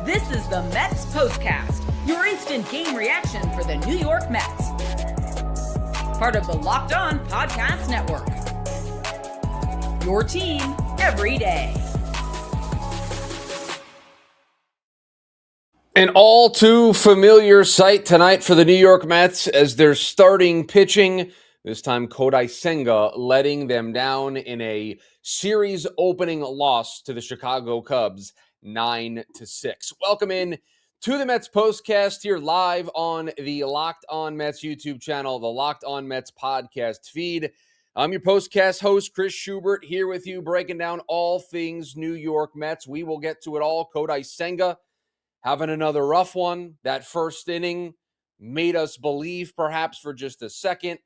This is the METS POSTCAST, your instant game reaction for the New York Mets. Part of the Locked On Podcast Network. Your team every day. An all too familiar sight tonight for the New York Mets as they're starting pitching. This time Kodai Senga letting them down in a series opening loss to the Chicago Cubs, 9-6. Welcome in to the Mets Postcast here live on the Locked On Mets YouTube channel, the Locked On Mets podcast feed. I'm your Postcast host, Chris Schubert, here with you breaking down all things New York Mets. We will get to it all. Kodai Senga having another rough one. That first inning made us believe, perhaps for just a second,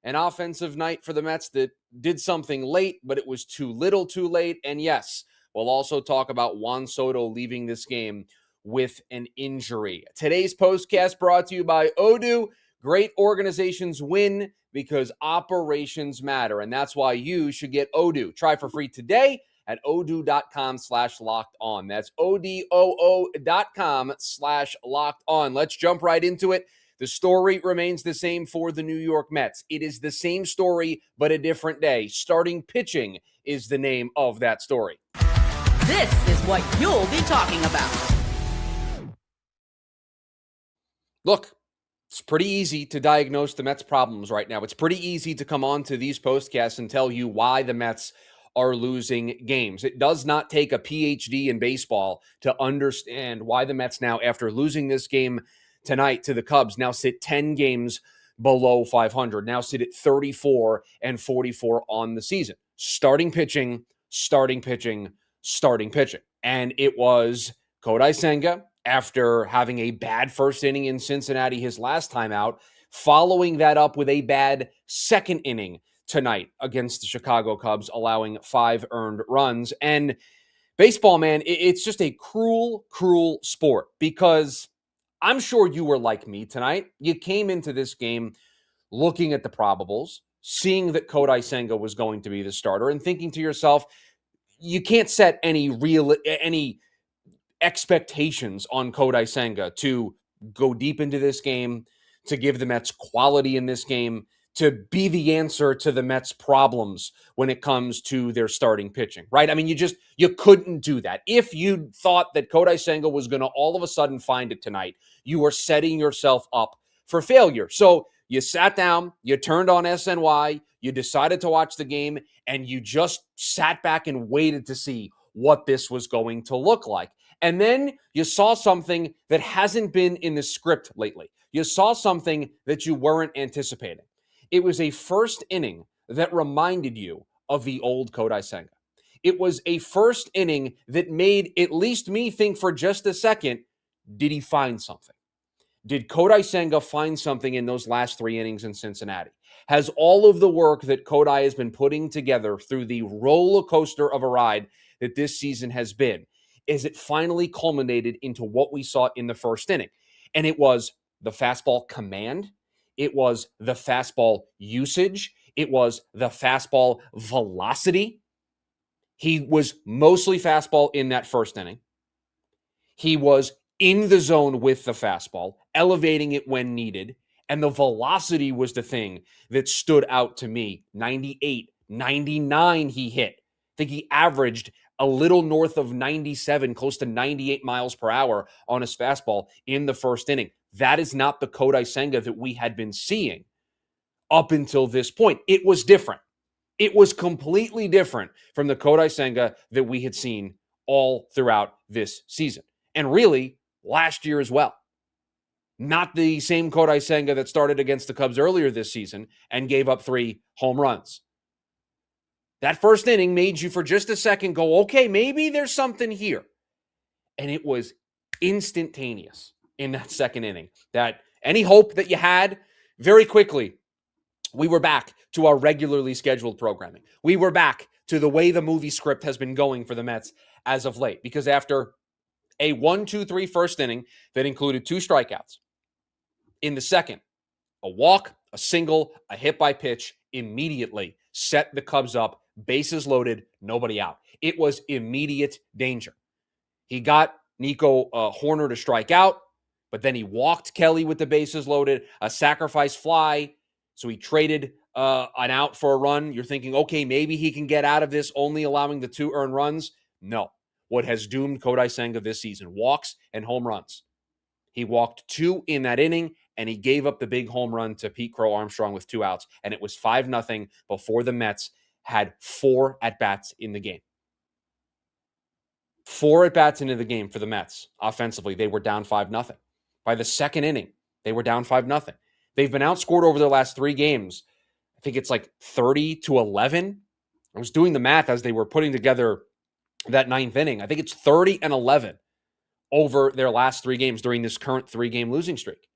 an offensive night for the Mets that did something late, but it was too little too late. And yes, we'll also talk about Juan Soto leaving this game with an injury. Today's postcast brought to you by Odoo. Great organizations win because operations matter, and that's why you should get Odoo. Try for free today at odoo.com/locked-on. That's odoo.com/locked-on. Let's jump right into it. The story remains the same for the New York Mets. It is the same story, but a different day. Starting pitching is the name of that story. This is what you'll be talking about. Look, it's pretty easy to diagnose the Mets' problems right now. It's pretty easy to come on to these postcasts and tell you why the Mets are losing games. It does not take a PhD in baseball to understand why the Mets now, after losing this game tonight to the Cubs, now sit 10 games below 500, now sit at 34-44 on the season. Starting pitching. And it was Kodai Senga, after having a bad first inning in Cincinnati his last time out, following that up with a bad second inning tonight against the Chicago Cubs, allowing 5 earned runs. And baseball, man, it's just a cruel, cruel sport, because I'm sure you were like me tonight. You came into this game looking at the probables, seeing that Kodai Senga was going to be the starter, and thinking to yourself, you can't set any expectations on Kodai Senga to go deep into this game, to give the Mets quality in this game, to be the answer to the Mets' problems when it comes to their starting pitching, right? I mean, you couldn't do that. If you thought that Kodai Senga was going to all of a sudden find it tonight, you were setting yourself up for failure. So you sat down, you turned on SNY, you decided to watch the game, and you just sat back and waited to see what this was going to look like. And then you saw something that hasn't been in the script lately. You saw something that you weren't anticipating. It was a first inning that reminded you of the old Kodai Senga. It was a first inning that made at least me think for just a second, did he find something? Did Kodai Senga find something in those last 3 innings in Cincinnati? Has all of the work that Kodai has been putting together through the roller coaster of a ride that this season has been, is it finally culminated into what we saw in the first inning? And it was the fastball command. It was the fastball usage. It was the fastball velocity. He was mostly fastball in that first inning. He was in the zone with the fastball, elevating it when needed. And the velocity was the thing that stood out to me. 98, 99 he hit. I think he averaged a little north of 97, close to 98 miles per hour on his fastball in the first inning. That is not the Kodai Senga that we had been seeing up until this point. It was different. It was completely different from the Kodai Senga that we had seen all throughout this season. And really, last year as well. Not the same Kodai Senga that started against the Cubs earlier this season and gave up 3 home runs. That first inning made you for just a second go, okay, maybe there's something here. And it was instantaneous in that second inning. That any hope that you had, very quickly, we were back to our regularly scheduled programming. We were back to the way the movie script has been going for the Mets as of late. Because after a 1-2-3 first inning that included 2 strikeouts, in the second, a walk, a single, a hit by pitch immediately set the Cubs up, bases loaded, nobody out. It was immediate danger. He got Nico Horner to strike out, but then he walked Kelly with the bases loaded, a sacrifice fly. So he traded an out for a run. You're thinking, okay, maybe he can get out of this only allowing the 2 earned runs. No. What has doomed Kodai Senga this season, walks and home runs. He walked 2 in that inning, and he gave up the big home run to Pete Crow Armstrong with 2 outs, and it was 5-0 before the Mets had 4 at-bats in the game. 4 at-bats into the game for the Mets. Offensively, they were down 5-0. By the second inning, they were down 5-0. They've been outscored over their last 3 games. I think it's like 30-11. I was doing the math as they were putting together that 9th inning. I think it's 30-11 over their last 3 games during this current 3-game losing streak.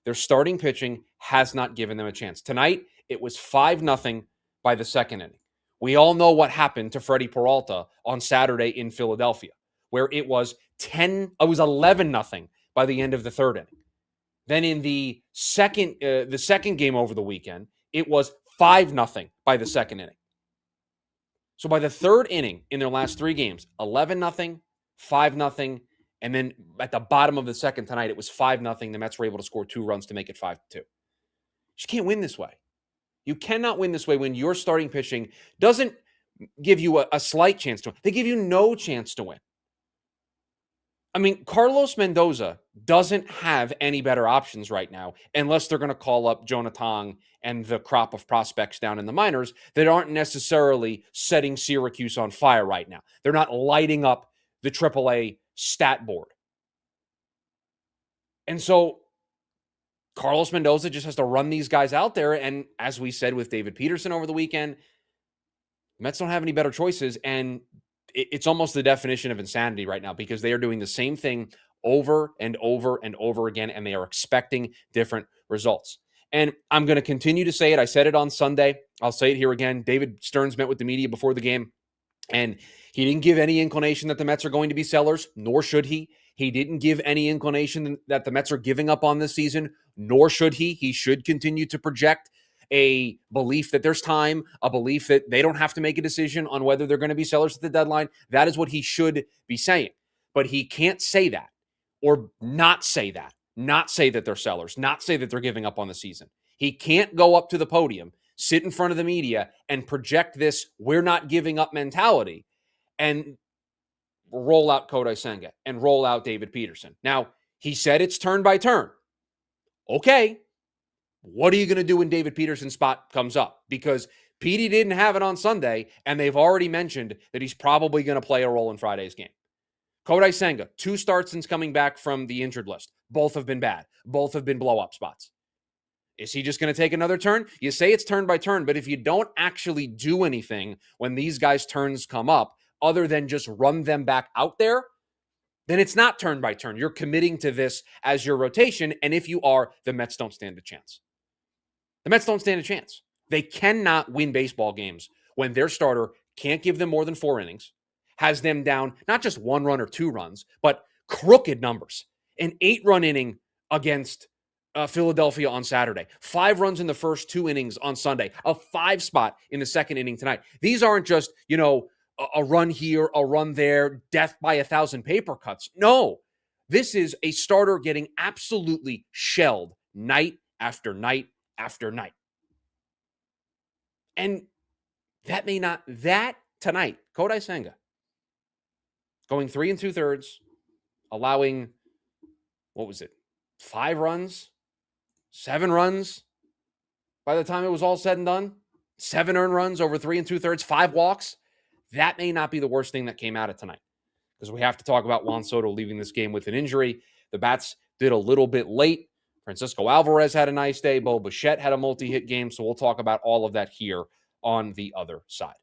Their starting pitching has not given them a chance. Tonight, it was 5-0 by the second inning. We all know what happened to Freddie Peralta on Saturday in Philadelphia, where it was 11-0 by the end of the 3rd inning. Then in the second game over the weekend, it was 5-0 by the second inning. So by the 3rd inning in their last 3 games, 11-0, 5-0, and then at the bottom of the second tonight, it was 5-0. The Mets were able to score 2 runs to make it 5-2. You just can't win this way. You cannot win this way when your starting pitching doesn't give you a slight chance to win. They give you no chance to win. I mean, Carlos Mendoza doesn't have any better options right now unless they're going to call up Jonah Tong and the crop of prospects down in the minors that aren't necessarily setting Syracuse on fire right now. They're not lighting up the AAA stat board. And so Carlos Mendoza just has to run these guys out there. And as we said with David Peterson over the weekend, Mets don't have any better choices. And it's almost the definition of insanity right now because they are doing the same thing over and over and over again, and they are expecting different results. And I'm going to continue to say it. I said it on Sunday. I'll say it here again. David Stearns met with the media before the game, and he didn't give any inclination that the Mets are going to be sellers, nor should he. He didn't give any inclination that the Mets are giving up on this season, nor should he. He should continue to project a belief that there's time, a belief that they don't have to make a decision on whether they're going to be sellers at the deadline. That is what he should be saying. But he can't say that or not say that, not say that they're sellers, not say that they're giving up on the season. He can't go up to the podium, sit in front of the media, and project this "we're not giving up" mentality and roll out Kodai Senga and roll out David Peterson. Now, he said it's turn by turn. Okay. What are you going to do when David Peterson's spot comes up? Because Petey didn't have it on Sunday, and they've already mentioned that he's probably going to play a role in Friday's game. Kodai Senga, 2 starts since coming back from the injured list. Both have been bad. Both have been blow-up spots. Is he just going to take another turn? You say it's turn by turn, but if you don't actually do anything when these guys' turns come up, other than just run them back out there, then it's not turn by turn. You're committing to this as your rotation, and if you are, the Mets don't stand a chance. The Mets don't stand a chance. They cannot win baseball games when their starter can't give them more than 4 innings, has them down not just 1 run or 2 runs, but crooked numbers. An 8-run inning against Philadelphia on Saturday, 5 runs in the first 2 innings on Sunday, a 5 spot in the second inning tonight. These aren't just, a run here, a run there, death by 1,000 paper cuts. No, this is a starter getting absolutely shelled night after night after night. And that tonight, Kodai Senga, going 3 2/3, allowing, 5 runs, 7 runs by the time it was all said and done, 7 earned runs over 3 2/3, 5 walks. That may not be the worst thing that came out of tonight, because we have to talk about Juan Soto leaving this game with an injury. The bats did a little bit late. Francisco Alvarez had a nice day. Bo Bichette had a multi-hit game, so we'll talk about all of that here on the other side.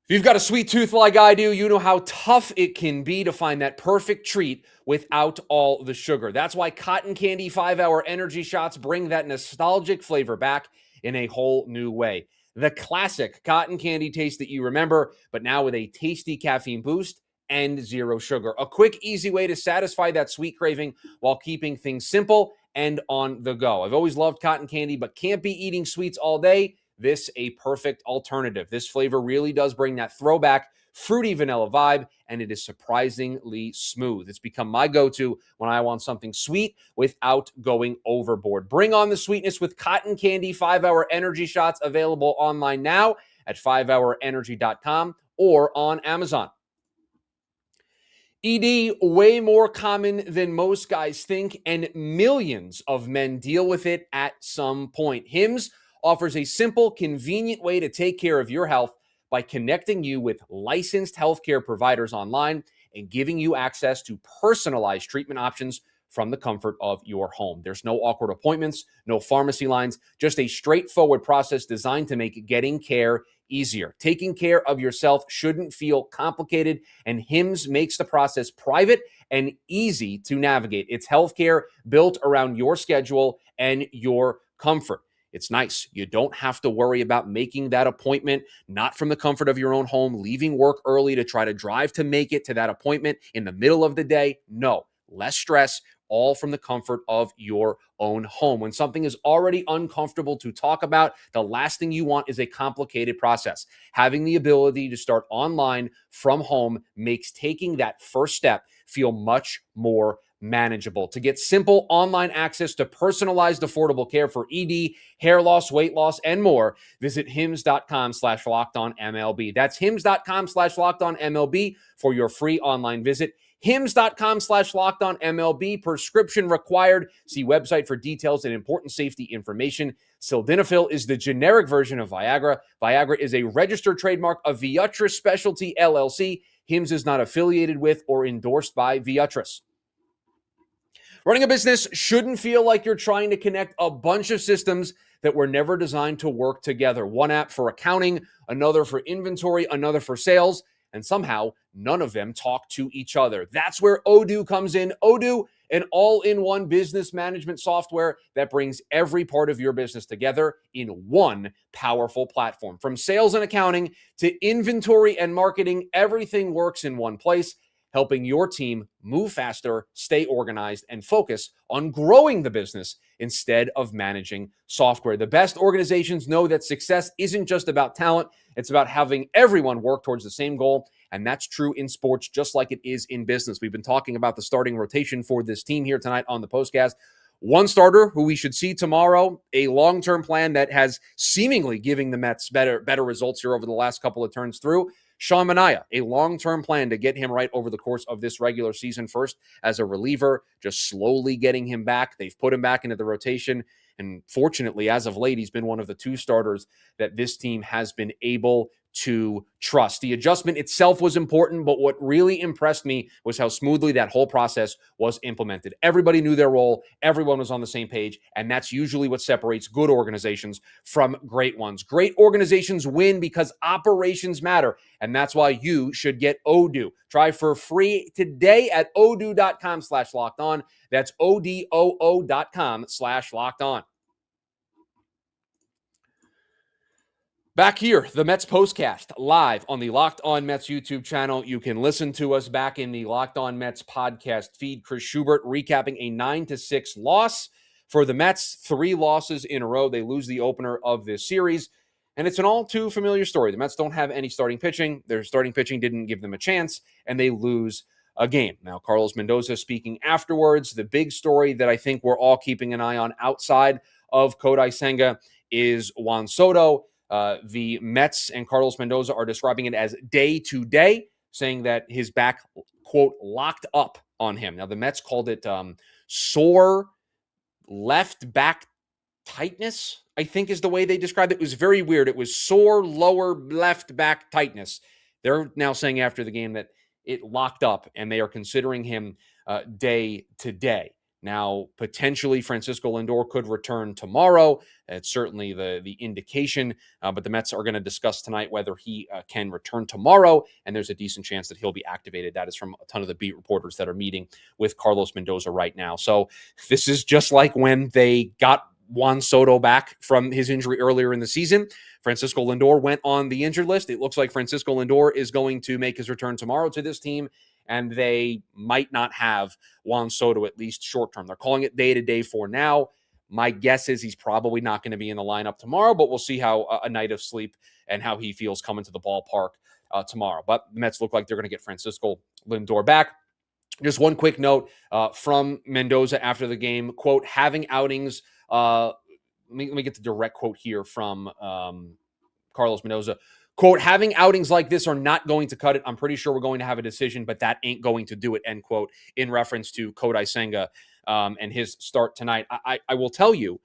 If you've got a sweet tooth like I do, you know how tough it can be to find that perfect treat without all the sugar. That's why Cotton Candy 5-Hour Energy Shots bring that nostalgic flavor back in a whole new way. The classic cotton candy taste that you remember, but now with a tasty caffeine boost and 0 sugar. A quick, easy way to satisfy that sweet craving while keeping things simple and on the go. I've always loved cotton candy, but can't be eating sweets all day. this a perfect alternative. This flavor really does bring that throwback fruity vanilla vibe, and it is surprisingly smooth. It's become my go-to when I want something sweet without going overboard. Bring on the sweetness with cotton candy 5-hour energy shots, available online now at 5hourenergy.com or on Amazon. ED, way more common than most guys think, and millions of men deal with it at some point. HIMS offers a simple, convenient way to take care of your health by connecting you with licensed healthcare providers online and giving you access to personalized treatment options from the comfort of your home. There's no awkward appointments, no pharmacy lines, just a straightforward process designed to make getting care easier. Taking care of yourself shouldn't feel complicated, and HIMS makes the process private and easy to navigate. It's healthcare built around your schedule and your comfort. It's nice. You don't have to worry about making that appointment, not from the comfort of your own home, leaving work early to try to drive to make it to that appointment in the middle of the day. No, less stress, all from the comfort of your own home. When something is already uncomfortable to talk about, the last thing you want is a complicated process. Having the ability to start online from home makes taking that first step feel much more manageable. To get simple online access to personalized, affordable care for ED, hair loss, weight loss, and more, visit hims.com/lockedonmlb. That's hims.com/lockedonmlb for your free online visit. hims.com/lockedonmlb. Prescription required. See website for details and important safety information. Sildenafil is the generic version of Viagra. Viagra is a registered trademark of Viatris Specialty LLC. HIMS is not affiliated with or endorsed by Viatris. Running a business shouldn't feel like you're trying to connect a bunch of systems that were never designed to work together. One app for accounting, another for inventory, another for sales, and somehow none of them talk to each other. That's where Odoo comes in. Odoo, an all-in-one business management software that brings every part of your business together in one powerful platform. From sales and accounting to inventory and marketing, everything works in one place, helping your team move faster, stay organized, and focus on growing the business instead of managing software. The best organizations know that success isn't just about talent, it's about having everyone work towards the same goal, and that's true in sports just like it is in business. We've been talking about the starting rotation for this team here tonight on the POSTCAST. One starter who we should see tomorrow, a long-term plan that has seemingly giving the Mets better results here over the last couple of turns through. Sean Manaea, a long-term plan to get him right over the course of this regular season, first as a reliever, just slowly getting him back. They've put him back into the rotation, and fortunately, as of late, he's been one of the two starters that this team has been able to trust. The adjustment itself was important, but what really impressed me was how smoothly that whole process was implemented. Everybody knew their role, everyone was on the same page, and that's usually what separates good organizations from great ones. Great organizations win because operations matter, and that's why you should get Odoo. Try for free today at odoo.com/lockedon. That's odoo.com/lockedon. Back here, the Mets Postcast, live on the Locked On Mets YouTube channel. You can listen to us back in the Locked On Mets podcast feed. Chris Schubert recapping a 9-6 loss for the Mets. 3 losses in a row. They lose the opener of this series, and it's an all too familiar story. The Mets don't have any starting pitching. Their starting pitching didn't give them a chance, and they lose a game. Now, Carlos Mendoza speaking afterwards. The big story that I think we're all keeping an eye on outside of Kodai Senga is Juan Soto. The Mets and Carlos Mendoza are describing it as day-to-day, saying that his back, quote, locked up on him. Now, the Mets called it sore left back tightness, I think is the way they described it. It was very weird. It was sore lower left back tightness. They're now saying after the game that it locked up, and they are considering him day-to-day. Now, potentially, Francisco Lindor could return tomorrow. It's certainly the indication, but the Mets are going to discuss tonight whether he can return tomorrow, and there's a decent chance that he'll be activated. That is from a ton of the beat reporters that are meeting with Carlos Mendoza right now. So this is just like when they got Juan Soto back from his injury earlier in the season. Francisco Lindor went on the injured list. It looks like Francisco Lindor is going to make his return tomorrow to this team, and they might not have Juan Soto, at least short term. They're calling it day-to-day for now. My guess is he's probably not going to be in the lineup tomorrow, but we'll see how a night of sleep and how he feels coming to the ballpark tomorrow. But the Mets look like they're going to get Francisco Lindor back. Just one quick note from Mendoza after the game, quote, having outings, let me get the direct quote here from Carlos Mendoza. Quote, having outings like this are not going to cut it. I'm pretty sure we're going to have a decision, but that ain't going to do it, end quote, in reference to Kodai Senga and his start tonight. I will tell you,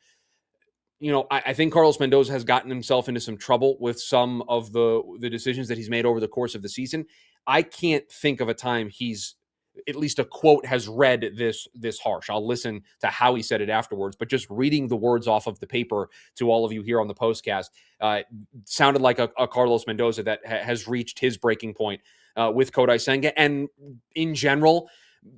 I think Carlos Mendoza has gotten himself into some trouble with some of the decisions that he's made over the course of the season. I can't think of a time he's, at least a quote, has read this harsh. I'll listen to how he said it afterwards, but just reading the words off of the paper to all of you here on the postcast sounded like a Carlos Mendoza that has reached his breaking point with Kodai Senga, and in general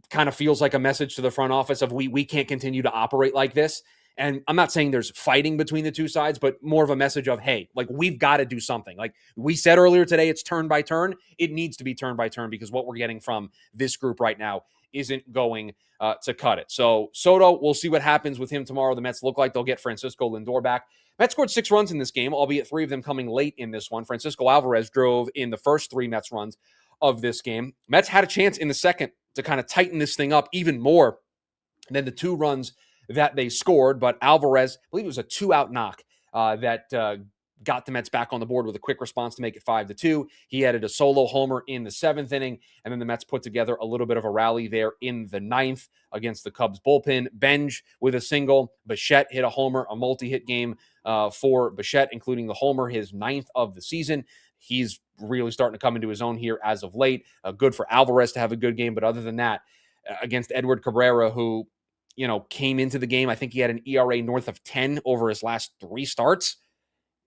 kind of feels like a message to the front office of we can't continue to operate like this. And I'm not saying there's fighting between the two sides, but more of a message of, hey, like, we've got to do something. Like we said earlier today, it's turn by turn. It needs to be turn by turn because what we're getting from this group right now isn't going to cut it. So Soto, we'll see what happens with him tomorrow. The Mets look like they'll get Francisco Lindor back. Mets scored 6 runs in this game, albeit 3 of them coming late in this one. Francisco Alvarez drove in the first 3 Mets runs of this game. Mets had a chance in the second to kind of tighten this thing up even more than the 2 runs that they scored, but Alvarez, I believe it was a 2-out knock that got the Mets back on the board with a quick response to make it 5-2. He added a solo homer in the 7th inning, and then the Mets put together a little bit of a rally there in the 9th against the Cubs bullpen. Benj with a single. Bichette hit a homer, a multi-hit game for Bichette, including the homer, his 9th of the season. He's really starting to come into his own here as of late. Good for Alvarez to have a good game, but other than that, against Edward Cabrera, who came into the game, I think he had an ERA north of 10 over his last 3 starts.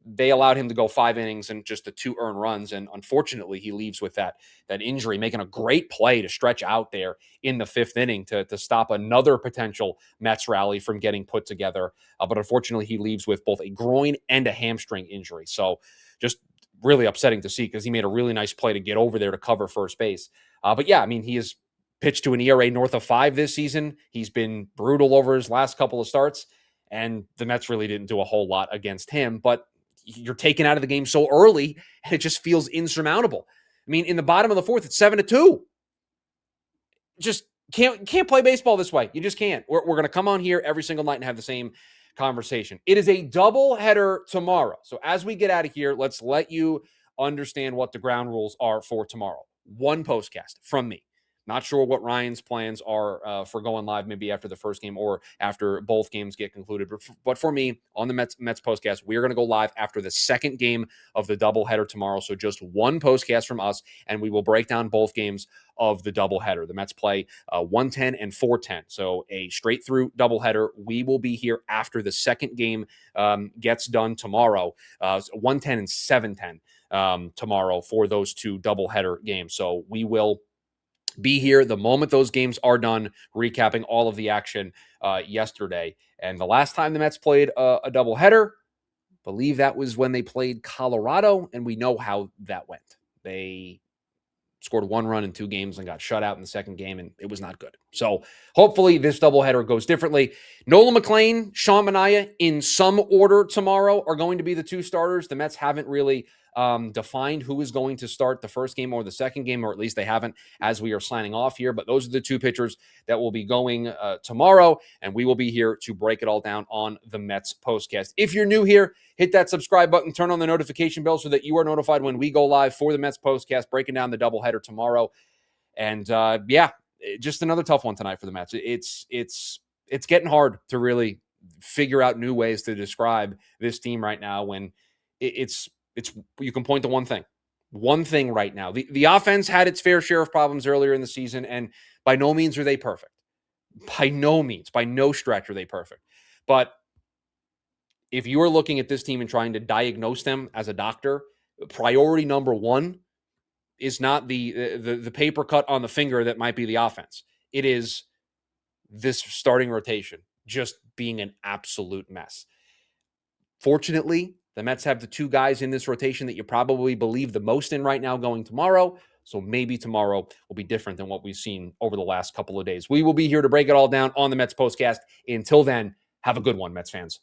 They allowed him to go 5 innings and just the 2 earned runs. And unfortunately, he leaves with that injury, making a great play to stretch out there in the 5th inning to stop another potential Mets rally from getting put together. But unfortunately, he leaves with both a groin and a hamstring injury. So just really upsetting to see because he made a really nice play to get over there to cover first base. But yeah, I mean, he is pitched to an ERA north of 5 this season. He's been brutal over his last couple of starts, and the Mets really didn't do a whole lot against him. But you're taken out of the game so early, and it just feels insurmountable. I mean, in the bottom of the 4th, it's 7-2. Just can't play baseball this way. You just can't. We're going to come on here every single night and have the same conversation. It is a double header tomorrow. So as we get out of here, let's let you understand what the ground rules are for tomorrow. 1 postcast from me. Not sure what Ryan's plans are for going live maybe after the first game or after both games get concluded. But for me, on the Mets postcast, we're going to go live after the second game of the doubleheader tomorrow. So just 1 postcast from us, and we will break down both games of the doubleheader. The Mets play 1:10 and 4:10. So a straight through doubleheader. We will be here after the second game gets done tomorrow. 1:10 and 7:10 tomorrow for those 2 doubleheader games. So we will be here the moment those games are done, recapping all of the action yesterday. And the last time the Mets played a doubleheader, I believe that was when they played Colorado, and we know how that went. They scored 1 run in 2 games and got shut out in the second game, and it was not good. So hopefully this doubleheader goes differently. Nolan McLean, Sean Manaea, in some order tomorrow, are going to be the 2 starters. The Mets haven't really defined who is going to start the first game or the second game, or at least they haven't as we are signing off here. But those are the 2 pitchers that will be going tomorrow, and we will be here to break it all down on the Mets postcast. If you're new here, hit that subscribe button, turn on the notification bell so that you are notified when we go live for the Mets postcast, breaking down the doubleheader tomorrow. And just another tough one tonight for the Mets. It's getting hard to really figure out new ways to describe this team right now when it's you can point to one thing right now. The offense had its fair share of problems earlier in the season, and by no means are they perfect. By no stretch are they perfect. But if you are looking at this team and trying to diagnose them as a doctor, priority number 1 is not the paper cut on the finger that might be the offense. It is this starting rotation just being an absolute mess. Fortunately, the Mets have the 2 guys in this rotation that you probably believe the most in right now going tomorrow. So maybe tomorrow will be different than what we've seen over the last couple of days. We will be here to break it all down on the Mets postcast. Until then, Have a good one, Mets fans.